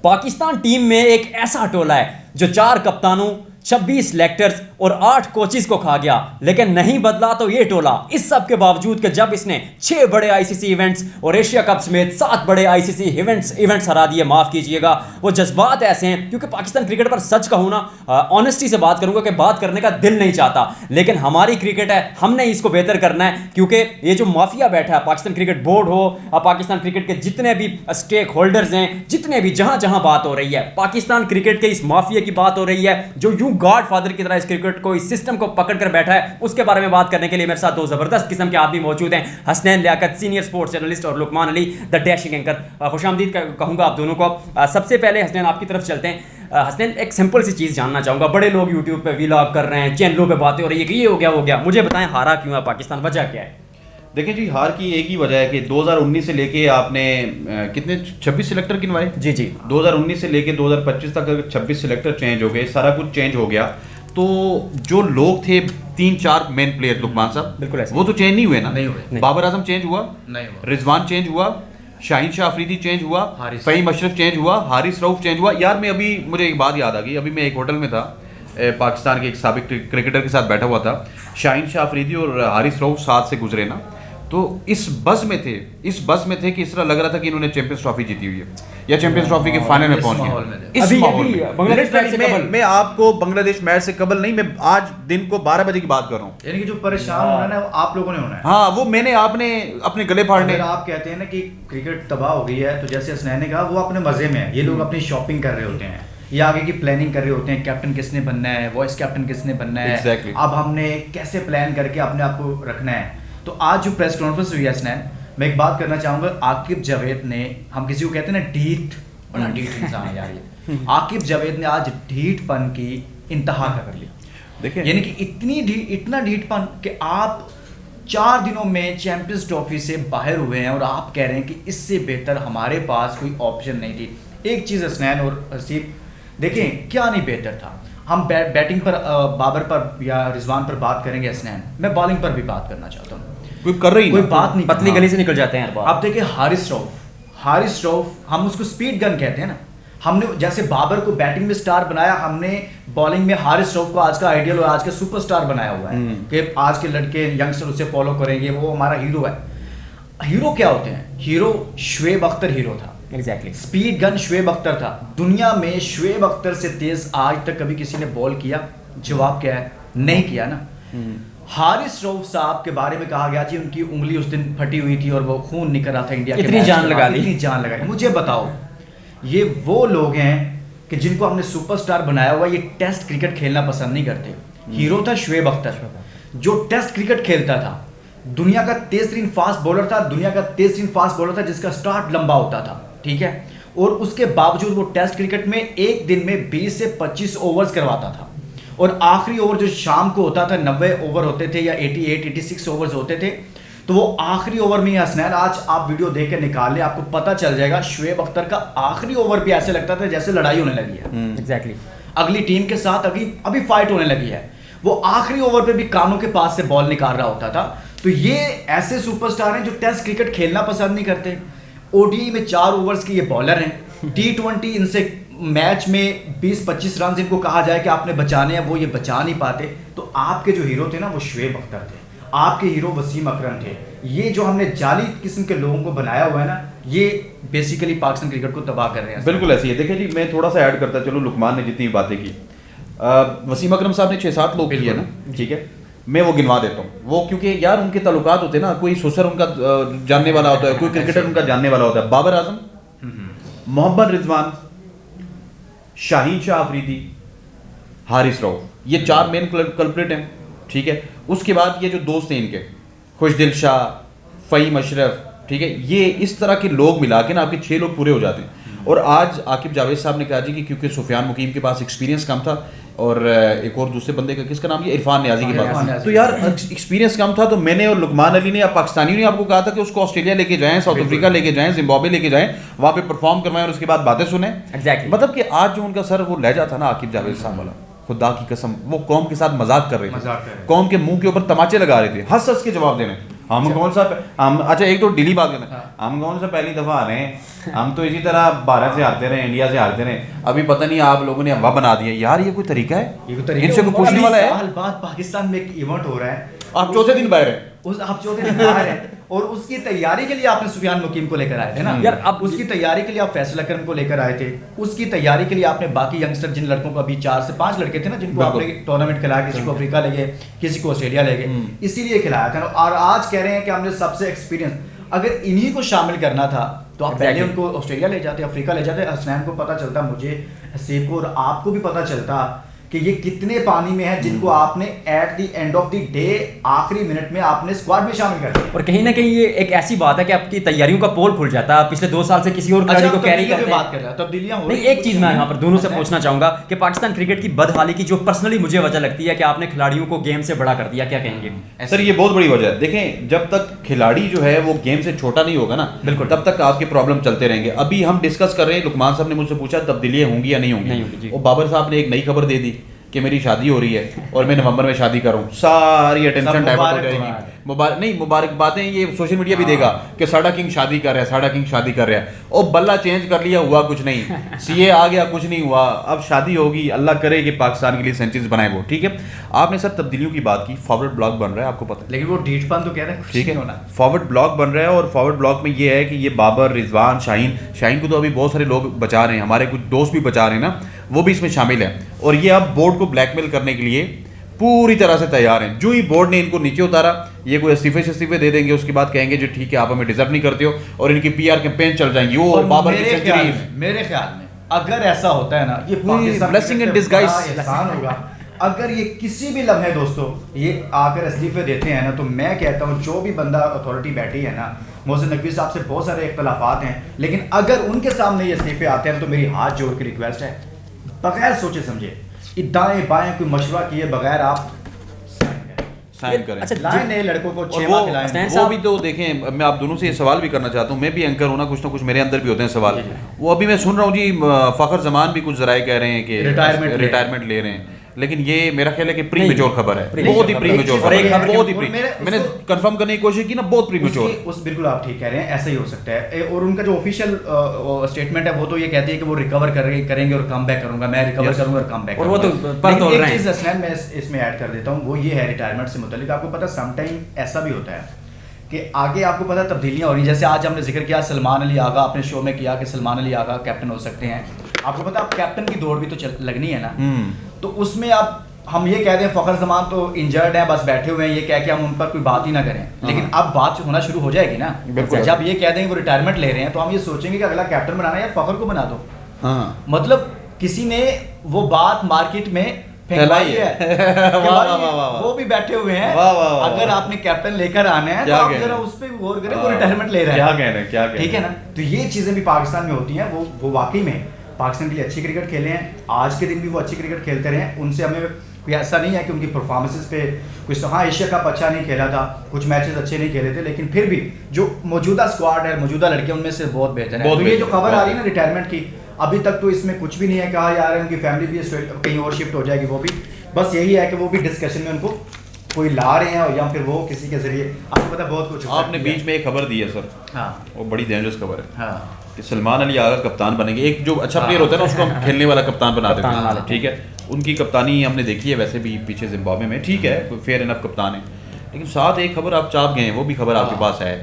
Pakistan team में एक ऐसा टोला है जो 4 कप्तानों, 26 सिलेक्टर्स और 8 कोचिज को खा गया, लेकिन नहीं बदला तो ये टोला। इस सब के बावजूद कि जब इसने 6 बड़े आईसीसी इवेंट्स और एशिया कप समेत 7 बड़े आईसीसी इवेंट्स हरा दिए, माफ कीजिएगा, वो जज्बात ऐसे हैं, क्योंकि पाकिस्तान क्रिकेट पर सच कहूँ ना, ऑनेस्टी से बात करूंगा कि बात करने का दिल नहीं चाहता, लेकिन हमारी क्रिकेट है, हमने इसको बेहतर करना है। क्योंकि ये जो माफिया बैठा है, पाकिस्तान क्रिकेट बोर्ड हो, पाकिस्तान क्रिकेट के जितने भी स्टेक होल्डर्स हैं, जितने भी जहां जहां बात हो रही है, पाकिस्तान क्रिकेट के इस माफिया की बात हो रही है जो यूं गॉडफादर की तरह इस क्रिकेट को, इस सिस्टम को पकड़ कर बैठा है। उसके बारे में बात करने के लिए मेरे साथ 2 जबरदस्त किस्म के आदमी मौजूद हैं, Hasnain Liaquat senior sports journalist और Luqman Ali the dashing anchor. खुशामदीद कहूंगा आप दोनों को। सबसे पहले हसनैन आपकी तरफ चलते हैं। हसनैन, एक सिंपल सी चीज़ जानना चाहूंगा। बड़े लोग यूट्यूब पे व्लॉग कर रहे हैं, चैनलों पे बातें हो रही है कि ये हो गया वो गया, मुझे बताएं हारा क्यों है पाकिस्तान, वजह क्या है? देखिए जी, हार की एक ही वजह है कि 2019 से लेके आपने कितने 26 सिलेक्टर गिनवाए? जी 2019 से लेके 2025 तक 26 सिलेक्टर चेंज हो गए, सारा कुछ चेंज हो गया। तो जो लोग थे 3-4 मेन प्लेयर, लुकमान साहब, बिल्कुल ऐसे वो तो चेंज नहीं हुए ना? नहीं हुए। बाबर आजम चेंज हुआ, नहीं हुआ। रिजवान चेंज हुआ, शाहीन शाह अफरीदी चेंज हुआ, फ़हीम अशरफ चेंज हुआ, हारिस रऊफ चेंज हुआ। यार मैं अभी, मुझे एक बात याद आ गई, अभी मैं एक होटल में था, पाकिस्तान के एक साबिक क्रिकेटर के साथ बैठा हुआ था। शाहीन शाह अफरीदी और हारिस रऊफ साथ से गुजरे ना, तो इस बस में थे कि इस तरह लग रहा था कि इन्होंने चैंपियंस ट्रॉफी जीती हुई है या चैंपियंस ट्रॉफी के फाइनल में पहुंच गए। इस माहौल में बांग्लादेश मैच से कबल मैं आपको बांग्लादेश मैच से कबल नहीं, मैं आज दिन को 12 बजे की बात कर रहा हूँ। यानी कि जो परेशान होना है ना, वो आप लोगों ने होना है। हाँ, वो आपने अपने गले फाड़ने। अगर आप कहते हैं ना कि क्रिकेट तबाह हो गई है, तो जैसे हसनैन ने कहा, वो अपने मजे में है। ये लोग अपनी शॉपिंग कर रहे होते हैं, ये आगे की प्लानिंग कर रहे होते हैं, कैप्टन किसने बनना है, वाइस कैप्टन किसने बनना है, Exactly. अब हमने कैसे प्लान करके अपने आप को रखना है। तो आज जो प्रेस कॉन्फ्रेंस हुई है हसनैन, मैं एक बात करना चाहूँगा। आकिब जावेद ने, हम किसी को कहते हैं ना ढीठ, बड़ा ढीठ इंसान है यार ये। आकिब जावेद ने आज ढीठपन की इंतहा कर ली। देखिए, यानी कि इतना ढीठपन कि आप 4 दिनों में चैंपियंस ट्रॉफी से बाहर हुए हैं और आप कह रहे हैं कि इससे बेहतर हमारे पास कोई ऑप्शन नहीं थी। एक चीज़ हसनैन और हसीब, देखें क्या नहीं बेहतर था। हम बैटिंग पर बाबर पर या रिजवान पर बात करेंगे हसनैन, मैं बॉलिंग पर भी बात करना चाहता हूँ। कोई कर रही कोई बात नहीं, पतली गली से निकल जाते हैं। आप देखिए हारिस रऊफ, हम उसको स्पीड गन कहते हैं ना। हमने जैसे बाबर को बैटिंग में स्टार बनाया, हमने बॉलिंग में हारिस रऊफ को आज का आइडियल और आज का सुपरस्टार बनाया हुआ है कि आज के लड़के यंगस्टर उसे फॉलो करेंगे, वो हमारा हीरो है। हीरो क्या होते हैं? हीरो शुएब अख्तर हीरो था। Exactly. Speed gun Shoaib Akhtar था। दुनिया में शुएब अख्तर से तेज आज तक कभी किसी ने बॉल किया? जवाब क्या है? नहीं किया ना। हारिस रऊफ साहब के बारे में कहा गया जी उनकी उंगली उस दिन फटी हुई थी और वो खून निकल रहा था इंडिया के इतनी जान लगा दी। मुझे बताओ, ये वो लोग हैं कि जिनको हमने सुपरस्टार बनाया हुआ, ये टेस्ट क्रिकेट खेलना पसंद नहीं करते। हीरो था शुएब अख्तर, जो टेस्ट क्रिकेट खेलता था, दुनिया का तेज फास्ट बॉलर था, जिसका स्टार्ट लंबा होता था, ठीक है। और उसके बावजूद वो टेस्ट क्रिकेट में एक दिन में 20 से 25 ओवर्स करवाता था, और आखिरी ओवर जो शाम को होता था, 90 ओवर होते थे या 86 ओवर्स होते थे, तो वो आखिरी ओवर में ही हसनैन, आज आप वीडियो देख के निकाल लें, आपको पता चल जाएगा शुएब अख्तर का आखिरी ओवर भी ऐसे लगता था जैसे लड़ाई होने लगी है। एग्जैक्टली। अगली टीम के साथ अभी फाइट होने लगी है। वो आखिरी ओवर पे भी कानों के पास से बॉल निकाल रहा होता था। तो ये ऐसे सुपरस्टार हैं जो टेस्ट क्रिकेट खेलना पसंद नहीं करते। ओडीआई में 4 ओवर्स के ये बॉलर हैं। T20 इनसे मैच में 20-25 रन इनको कहा जाए कि आपने बचाने हैं, वो ये बचा नहीं पाते। तो आपके जो हीरो थे ना, वो शुएब अख्तर थे, आपके हीरो वसीम अकरम थे। ये जो हमने जाली किस्म के लोगों को बनाया हुआ है ना, ये बेसिकली पाकिस्तान क्रिकेट को तबाह कर रहे हैं। बिल्कुल ऐसी है। देखिए जी, मैं थोड़ा सा ऐड करता चलो, लुकमान ने जितनी बातें की, वसीम अकरम साहब ने 6-7 लोग किए ना, ठीक है, मैं वो गिनवा देता हूँ। वो क्योंकि यार उनके ताल्लुकात होते हैं ना, कोई सोसर उनका जानने वाला होता है, कोई क्रिकेटर उनका जानने वाला होता है। बाबर आजम, मोहम्मद रिजवान, शाहीन शाह अफरीदी, हारिस रऊफ, ये 4 मेन कल्प्रिट हैं, ठीक है। उसके बाद ये जो दोस्त हैं इनके, खुशदिल शाह, फ़हीम अशरफ, ठीक है, ये इस तरह के लोग मिला के ना आपके 6 लोग पूरे हो जाते हैं। और आज आकिब जावेद साहब ने कहा जी कि क्योंकि सुफियान मुकीम के पास एक्सपीरियंस कम था, और एक और दूसरे बंदे का किसका नाम, ये इरफान नियाजी के पास, तो यार एक्सपीरियंस कम था। तो मैंने और लुकमान अली ने या पाकिस्तानियों ने आपको कहा था कि उसको ऑस्ट्रेलिया लेके जाएं, साउथ अफ्रीका लेके जाएं, जिम्बाब्वे लेके जाएं, वहाँ पे परफॉर्म करवाएं और उसके बाद बातें सुने। मतलब कि आज जो उनका सर वो लहजा था ना आकिब जावेद साहब वाला, खुदा की कसम, वो कौम के साथ मजाक कर रहे थे, कौम के मुंह के ऊपर तमाचे लगा रहे थे, हंस हंस के जवाब देने। हम कौन सा हम अच्छा एक तो दिल्ली बात करना हम कौन सा पहली दफा आ रहे हैं, हम तो इसी तरह भारत से हारते रहे, इंडिया से हारते रहे, अभी पता नहीं आप लोगों ने हवा बना दिया यार, ये कोई तरीका है? ये कोई तरीका इनसे कोई पूछने वाला है? साल बाद पाकिस्तान में एक इवेंट हो रहा है, आप चौथे दिन बाहर है, आप चौथे दिन बाहर है, और उसकी तैयारी के लिए आपने सुफियान मुकीम को लेकर आए थे ना यार, अब उसकी तैयारी के लिए आप फैसल अकरम को लेकर आए थे, उसकी तैयारी के लिए आपने बाकी यंगस्टर जिन लड़कों को अभी 4 से 5 लड़के थे ना जिनको आपने टूर्नामेंट खिलाया, किसी को अफ्रीका ले गए, किसी को ऑस्ट्रेलिया ले गए, इसीलिए खिलाया था। और आज कह रहे हैं कि हमने सबसे एक्सपीरियंस, अगर इन्हीं को शामिल करना था तो आप पहले उनको ऑस्ट्रेलिया ले जाते, अफ्रीका ले जाते, हसनैन को पता चलता, मुझे, हसीब को और आपको भी पता चलता कि ये कितने पानी में है जिनको आपने at the end of the day आखिरी मिनट में आपने स्क्वाड में शामिल कर दिया। और कहीं ना कहीं ये एक ऐसी बात है कि आपकी तैयारियों का पोल खुल जाता है। आप पिछले 2 साल से किसी और खिलाड़ी को कैरी करते हैं। बात कर रहा है तब्दीलियां हो नहीं, एक चीज मैं यहाँ पर दोनों से पूछना चाहूंगा कि पाकिस्तान क्रिकेट की बदहाली की जो पर्सनली मुझे वजह लगती है कि आपने खिलाड़ियों को गेम से बड़ा कर दिया, क्या कहेंगे? सर ये बहुत बड़ी वजह है। देखें, जब तक खिलाड़ी जो है वो गेम से छोटा नहीं होगा ना, बिल्कुल, तब तक आपके प्रॉब्लम चलते रहेंगे। अभी हम डिस्कस कर रहे हैं, लुकमान साहब ने मुझसे पूछा तब्दीलियां होंगी या नहीं होंगी, और बाबर साहब ने एक नई खबर दे दी कि मेरी शादी हो रही है और मैं नवंबर में शादी करूं, सारी अटेंशन डाइवर्ट हो जाएगी। मुबारकबादें ये सोशल मीडिया भी देगा कि साडा किंग शादी कर रहा है, साडा किंग शादी कर रहा है, और बल्ला चेंज कर लिया, हुआ कुछ नहीं, सीए आ गया, कुछ नहीं हुआ, अब शादी होगी, अल्लाह करे कि पाकिस्तान के लिए सेंचुरीज बनाए वो, ठीक है। आपने सर तब्दीलियों की बात की, फॉरवर्ड ब्लॉक बन रहा है, आपको पता है, लेकिन वो डीटपन तो कह रहे हैं, ठीक है, फॉरवर्ड ब्लॉक बन रहा है, और फॉरवर्ड ब्लॉक में ये है कि ये बाबर, रिजवान, शाहीन को तो अभी बहुत सारे लोग बचा रहे हैं, हमारे कुछ दोस्त भी बचा रहे हैं ना, वो भी इसमें शामिल है, और ये अब बोर्ड को ब्लैकमेल करने के लिए पूरी तरह से तैयार हैं। जो ही बोर्ड ने इनको नीचे उतारा, ये कोई इस्तीफे दे देंगे, उसके बाद कहेंगे जो ठीक है आप हमें डिजर्व नहीं करते हो, और इनकी पीआर कैंपेन चल जाएंगी। वो बाबर की सेंचुरी, मेरे ख्याल में अगर ऐसा होता है ना, ये पाकिस्तान ब्लेसिंग इन डिस्गाइज एहसान होगा। अगर ये किसी भी लम्हे दोस्तों ये आकर इस्तीफे देते हैं ना, तो मैं कहता हूँ जो भी बंदा अथॉरिटी बैठी है ना, मोहसिन नकवी साहब से बहुत सारे इख्तलाफात हैं, लेकिन अगर उनके सामने ये इस्तीफे आते हैं तो मेरी हाथ जोड़ के रिक्वेस्ट है, बगैर सोचे समझे, दाएं बाएं कोई मशवरा किए बगैर आप साइन करें। अच्छा, लाएं नए लड़कों को, और वो भी तो देखें, मैं आप दोनों से ये सवाल भी करना चाहता हूँ, मैं भी एंकर हूँ ना, कुछ ना कुछ मेरे अंदर भी होते हैं सवाल। वो अभी मैं सुन रहा हूँ जी, फखर जमान भी कुछ जराए कह रहे हैं कि रिटायरमेंट ले रहे हैं, लेकिन ये मेरा ख्याल है कि प्री मेच्योर खबर है, बहुत ही प्री मेच्योर खबर है, बहुत ही प्री, मैंने कंफर्म करने की कोशिश की ना, बहुत प्री मेच्योर। उस बिल्कुल आप ठीक कह रहे हैं, ऐसा ही हो सकता है। और उनका जो ऑफिशियल स्टेटमेंट है वो तो ये कहती है कि वो रिकवर करेंगे और कम बैक करूंगा, मैं रिकवर करूंगा और कम बैक करूंगा। और वो तो पर तोड़ रहे हैं। एक चीज असलन मैं इसमें ऐड कर देता हूँ, वो ये है रिटायरमेंट से मुतालिक, आपको पता समटाइम ऐसा भी होता है कि आगे आपको पता तब्दीलियां हो रही हैं। जैसे आज हमने जिक्र किया सलमान अली आगा, अपने शो में किया कि सलमान अली आगा कैप्टन हो सकते हैं, आपको पता अब कैप्टन की दौड़ भी तो लगनी है ना, तो उसमें आप हम ये कह दें फखर जमान तो इंजर्ड हैं, बस बैठे हुए हैं, ये कह के हम उन पर कोई बात ही ना करें, लेकिन अब बात होना शुरू हो जाएगी ना, जब ये कह देंगे वो रिटायरमेंट ले रहे हैं, तो हम ये सोचेंगे कि अगला कैप्टन बनाना है या फखर को बना दो। मतलब किसी ने वो बात मार्केट में फैलाई है वो भी बैठे हुए हैं, अगर आपने कैप्टन लेकर आना है तो आप जरा उस पर गौर करें, वो रिटायरमेंट ले रहा है, ठीक है ना। तो ये चीजें भी पाकिस्तान में होती हैं, वो वाकई में पाकिस्तान के लिए अच्छी क्रिकेट खेले हैं, आज के दिन भी वो अच्छी क्रिकेट खेलते रहे हैं, उनसे हमें कोई ऐसा नहीं है कि उनकी परफॉर्मेंसेस पे कुछ, हाँ एशिया कप अच्छा नहीं खेला था, कुछ मैचेस अच्छे नहीं खेले थे, लेकिन फिर भी जो मौजूदा स्क्वाड है, मौजूदा लड़के उनमें से बहुत बेहतर है। तो ये जो खबर आ रही है ना रिटायरमेंट की, अभी तक तो इसमें कुछ भी नहीं है, कहा जा रहा है उनकी फैमिली भी कहीं और शिफ्ट हो जाएगी, वो भी बस यही है कि वो भी डिस्कशन में उनको कोई ला रहे हैं, या फिर वो किसी के जरिए, आपको पता बहुत कुछ। आपने बीच में एक खबर दी है सर, हाँ वो बड़ी डेंजरस खबर है, हाँ, कि सलमान अली आगा कप्तान बनेंगे। एक जो अच्छा प्लेयर होता है ना, उसको हम खेलने वाला कप्तान बना देते हैं, ठीक है। उनकी कप्तानी हमने देखी है वैसे भी पीछे जिम्बाब्वे में, ठीक है, फेयर इनफ कप्तान है, लेकिन साथ एक खबर आप चाप गए हैं, वो भी खबर आपके पास है,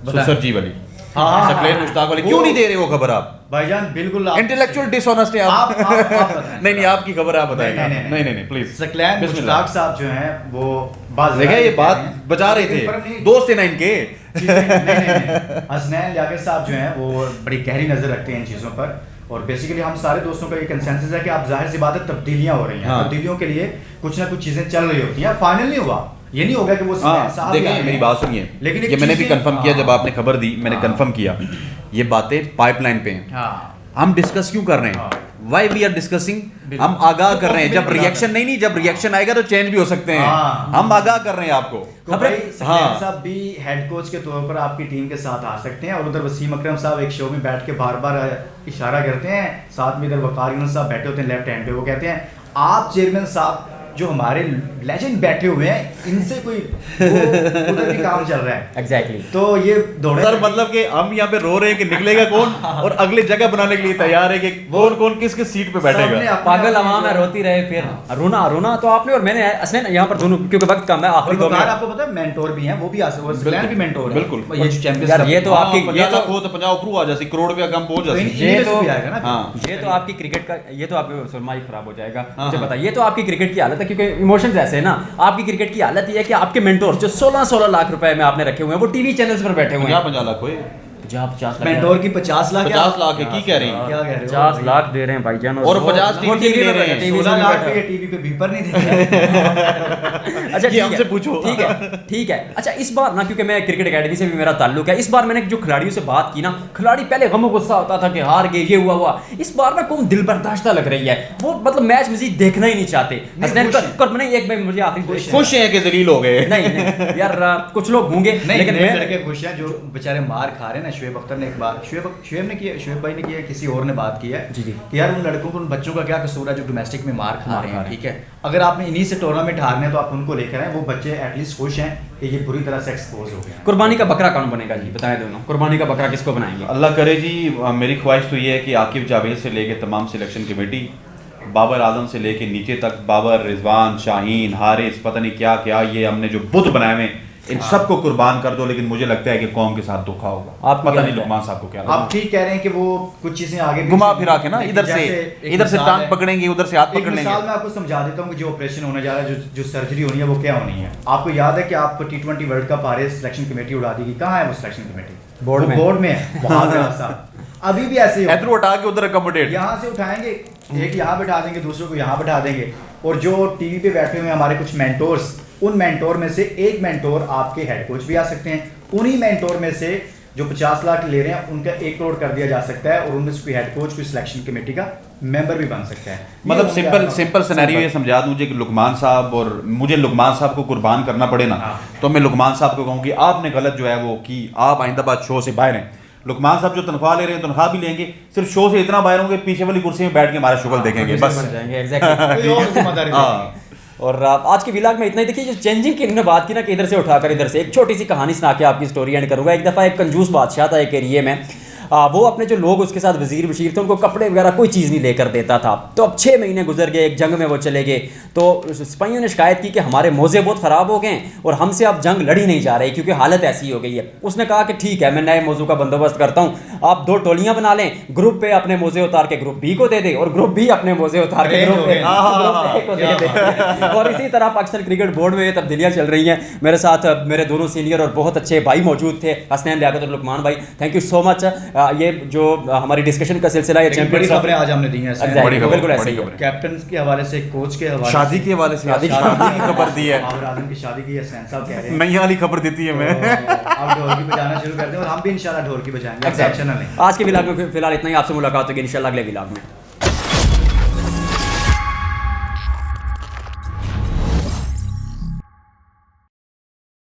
सुसर जी वाली, सकलेन मुश्ताक वाली, क्यों नहीं दे रहे वो खबर आप भाईजान? बिल्कुल इंटेलेक्चुअल डिसऑनेस्ट है आप। नहीं आपकी खबर आप बताएं। नहीं प्लीज। सकलेन मुश्ताक साहब जो हैं वो देखिए ये बात बचा रहे थे, दोस्त थे ना इनके। हसनैन लियाकत साहब जो हैं वो बड़ी गहरी नजर रखते हैं इन चीज़ों पर, और बेसिकली हम सारे दोस्तों का ये कंसेंसस है कि आप जाहिर सी बात है तब्दीलियां हो रही हैं, तब्दीलियों के लिए कुछ ना कुछ चीजें चल रही होती हैं, फाइनल नहीं हुआ, ये नहीं होगा कि वो साहब देखिए मेरी बात सुनिए, लेकिन ये मैंने भी कंफर्म किया, जब आपने खबर दी मैंने कंफर्म किया, ये बातें पाइपलाइन पे हैं। हम डिस्कस क्यों कर रहे हैं? वाई वी आर डिस्कसिंग, हम आगाह कर रहे हैं, जब रिएक्शन नहीं जब रिएक्शन आएगा तो चेंज भी हो सकते हैं, हम आगाह कर रहे हैं आपको। साहब भी हेड कोच के तौर पर आपकी टीम के साथ आ सकते हैं, और उधर वसीम अकरम साहब एक शो में बैठ के बार बार इशारा करते हैं, साथ में इधर वकार यूनुस साहब बैठे होते हैं लेफ्ट हैंड पे, वो कहते हैं आप चेयरमैन साहब जो हमारे लेजेंड बैठे हुए हैं इनसे कोई उधर भी काम चल रहा है। एग्जैक्टली। तो ये दौड़े सर मतलब कि हम यहाँ पे रो रहे हैं कि निकलेगा कौन और अगले जगह बनाने के लिए तैयार है कि कौन कौन किस किस सीट पे सबने बैठेगा। अपने पागल अपने आवाम है, जो- रोती रहे फिर रोना रोना तो आपने और मैंने असलन यहाँ पर दोनों, क्योंकि वक्त कम है, और आखिरी 2 वकार मिनट। आपको पता है मेंटोर भी हैं, वो भी आ सकते हैं, स्लैन भी मेंटोर है। बिल्कुल। ये जो चैंपियंस यार ये तो हाँ, आपकी 50 लाख हो तो 50 ऊपर आ जाती, करोड़ रुपया कम पहुंच जाती। ये ये तो तो भी आएगा ना। हाँ। ये तो आपकी क्रिकेट का, ये तो आपके सुरमा ही खराब हो जाएगा। हाँ, मुझे हाँ। पता है, ये तो आपकी क्रिकेट की हालत है, क्योंकि इमोशंस ऐसे हैं ना। आपकी क्रिकेट की हालत ये है कि आपके मेंटोर जो 16-16 लाख रुपए में आपने रखे हुए हैं, वो टीवी चैनल्स पर बैठे हुए हैं। 50 लाख हुए, 50 मेंटोर की 50 लाख 50 लाख है, की कह रही हैं? क्या कह रहे हो 50 लाख दे रहे हैं भाईजान, और 50 वो टीवी से ले रहे हैं। 16 16 लाख लाख पे टीवी पे बीपर नहीं देते। अच्छा ये हमसे पूछो। ठीक है। अच्छा इस बार ना, क्योंकि मैं क्रिकेट एकेडमी से भी मेरा ताल्लुक है, इस बार मैंने जो खिलाड़ियों से बात की ना, खिलाड़ी पहले गम गुस्सा होता था कि हार गए, ये हुआ। इस बार ना कौन दिल बर्दाश्ता लग रही है, वो मतलब मैच मजीद देखना ही नहीं चाहते। हसनैन खुश हैं। कर मैंने एक भाई मुझे आखिरी खुश खुश हैं कि जलील हो गए। नहीं यार, कुछ लोग होंगे नहीं लेकिन नए मैं लड़के खुश हैं जो बेचारे मार खा रहे हैं ना। शुएब अख्तर ने एक बार शुएब भाई ने किया, किसी और ने बात की है जी। कि यार उन लड़कों को, उन बच्चों का क्या कसूर है जो डोमेस्टिक में मार खा रहे हैं, रहे ठीक है। अगर आपने इन्हीं से टूर्नामेंट हारने हैं तो आप उनको लेकर आए, वो बच्चे एटलीस्ट खुश हैं कि ये बुरी तरह से एक्सपोज हो गए हैं। कुर्बानी का बकरा कौन बनेगा जी, बताएं दोनों, कुर्बानी का बकरा किसको बनाएंगे? अल्लाह करे जी। मेरी ख्वाहिश तो ये है कि आकिब जावेद से लेके तमाम सिलेक्शन कमेटी, बाबर आजम से लेके नीचे तक, बाबर, रिजवान, शाहीन, हारिस, पता नहीं क्या क्या, ये हमने जो बुत बनाए हुए इन सबको कुर्बान कर दो। लेकिन मुझे लगता है कि कौम के साथ धोखा होगा। आपको पता क्या नहीं लगता है? लुकमान साहब को क्या लगता आप ठीक कह रहे हैं कि वो कुछ चीजें आगे घुमा फिरा के ना, लेकिन इधर से जैसे एक इधर से मिसाल टांग है। पकड़ेंगे, उधर से हाथ एक पकड़ लेंगे। मिसाल मैं आपको समझा देता हूँ कि जो ऑपरेशन होने जा रहा है, जो सर्जरी होनी है वो क्या होनी है। आपको याद है कि आप T20 वर्ल्ड कप आ रहे, सिलेक्शन कमेटी उड़ा देगी। कहाँ है वो सिलेक्शन कमेटी? बोर्ड में। बोर्ड में है, वहाँ पे साहब अभी भी ऐसे ही होगा। इधर उठा के उधर अकोमोडेट। यहाँ से उठाएंगे, एक यहाँ बैठा देंगे, दूसरों को यहाँ बैठा देंगे। और जो टीवी पे बैठे हुए हमारे कुछ मेंटोर्स, उन मेंटोर में से एक मेंटोर आपके हेड कोच भी आ सकते हैं। उन्हीं मेंटोर में से जो 50 लाख ले रहे हैं उनका 1 करोड़ कर दिया जा सकता है और उनमें से कोई हेड कोच, कोई सिलेक्शन कमेटी का मेंबर भी बन सकता है। मतलब सिंपल सिनेरियो ये समझा दूं कि लुकमान साहब, और मुझे लुकमान साहब को कुर्बान करना पड़े ना, हाँ। तो मैं लुकमान साहब को कहूँ कि आपने गलत जो है वो की, आप आइंदाबाद शो से बाहर हैं। लुकमान साहब जो तनख्वाह ले रहे हैं, तनख्वाह भी लेंगे, सिर्फ शो से इतना बाहर होंगे, पीछे वाली कुर्सी में बैठ के हमारा शुगल देखेंगे बस। बन जाएंगे एग्जैक्टली। कोई और जिम्मेदारी नहीं। हाँ। और आज के व्लॉग में इतना ही। देखिए जो चेंजिंग की इन्होंने बात की ना कि इधर से उठाकर इधर से, एक छोटी सी कहानी सुना के आपकी स्टोरी एंड करूंगा। एक दफ़ा एक कंजूस बादशाह था एक एरिए में, वो अपने जो लोग उसके साथ वजीर बशीर थे उनको कपड़े वगैरह कोई चीज़ नहीं लेकर देता था। तो अब 6 महीने गुजर गए, एक जंग में वो चले गए। तो सिपाहियों ने शिकायत की कि हमारे मोज़े बहुत ख़राब हो गए और हमसे अब जंग लड़ी नहीं जा रही क्योंकि हालत ऐसी हो गई है। उसने कहा कि ठीक है, मैं नए मौजू का बंदोबस्त करता हूँ, आप 2 टोलियाँ बना लें, ग्रुप पे अपने मोज़े उतार के ग्रुप बी को दे दे और ग्रुप बी अपने मोज़े उतार के ग्रुप ए को दे दे। और इसी तरह पाकिस्तान क्रिकेट बोर्ड में ये तब्दीलियाँ चल रही हैं। मेरे साथ मेरे दोनों सीनियर और बहुत अच्छे भाई मौजूद थे, हसनैन, लियाकत और लुकमान भाई। Thank you so much. ये जो हमारी डिस्कशन का सिलसिला, ये लेकिन बड़ी खबरें आज हमने दी हैं ऐसे। Exactly, बड़ी खबर, बिल्कुल ऐसे बड़ी ही है। खबर। कैप्टन के हवाले से, कोच के हवाले शादी के हवाले से शादी शादी की खबर दी है, बाबर आजम की शादी की हसनैन साहब कह रहे हैं। नई वाली खबर देती है मैं। तो आप ढोलकी बजाना शुरू कर दें और हम भी इंशाल्लाह ढोलकी बजाएंगे। आप टेंशन ना लें। आज के व्लॉग में फिलहाल इतना ही। आपसे मुलाकात होगी इंशाल्लाह अगले व्लॉग में।